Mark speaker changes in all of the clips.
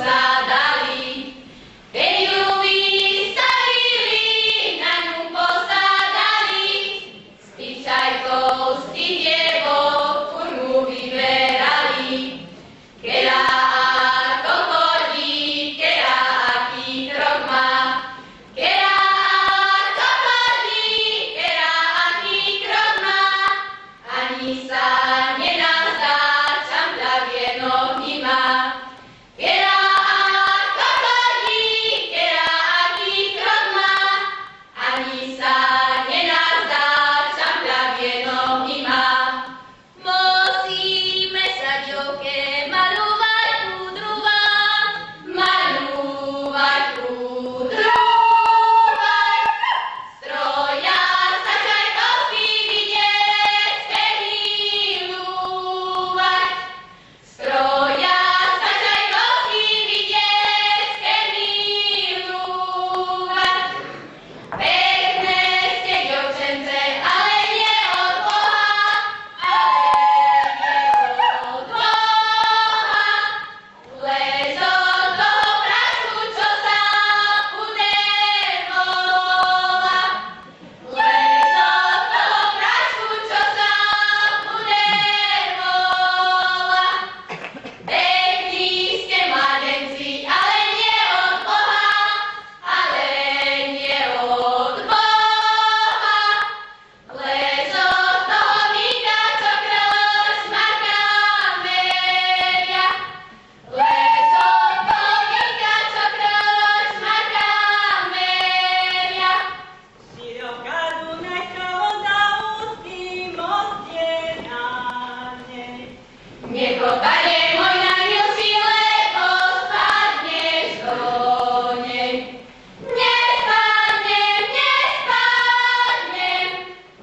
Speaker 1: posadali. Keď ju vystavili, na ňu posadali. Z tých čajkov, z tých dievok, kurmu vyberali. Kera ako chodí, kera aký krok má. Kera ako chodí, kera aký krok má. Ani sa nenazdá, čamľa nohy má. Kera ako chodí, kera aký krok má. Ani sa nenazdá, čamľa nohy má. Musíme sa, dievke, maľovať kúdrovať, maľovať kúdrovať. Stroja sa Čajkovský vidieť chce milovať. Stroja sa Čajkovský vidieť chce milovať. Pekné ste, dievčence, ale nie od Boha, ale nie od Boha. Lež od toho prachu, čo sa unervovala. Lež od toho prachu, čo sa unervovala. Pekní ste, mladenci, ale nie od Boha, ale nie od Boha. Lež od toho víka, čo krčmarka meria. Lež od toho víka, čo krčmarka meria.
Speaker 2: Široká Dunajská voda úzkým odtienane.
Speaker 1: Nekopanie môj najmilší, lebo spadneš do nej. Nespadnem, nespadnem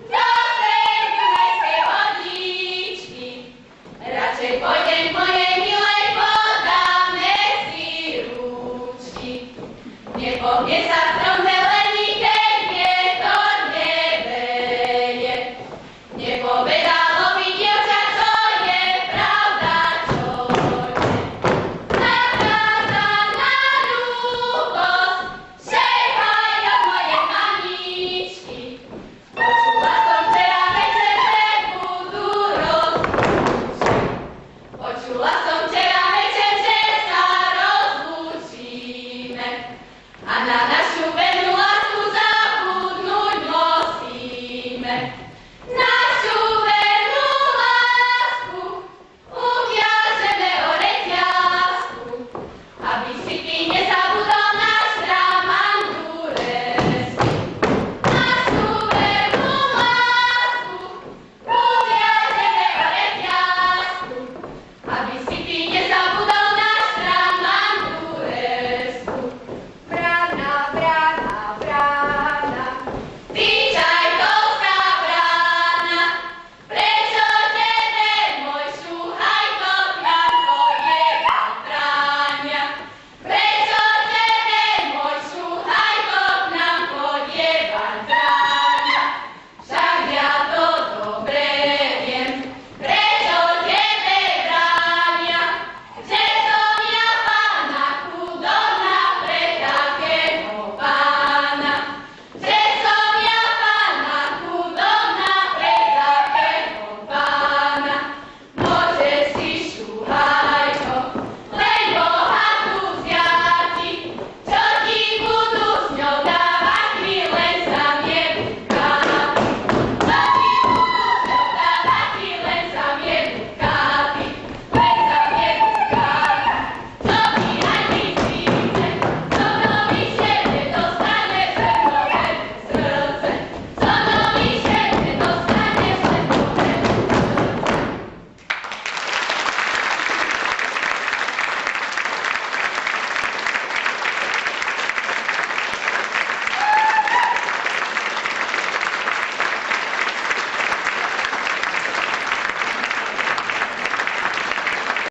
Speaker 1: do tej Dunajskej vodičky. Radšej pôjdem k mojej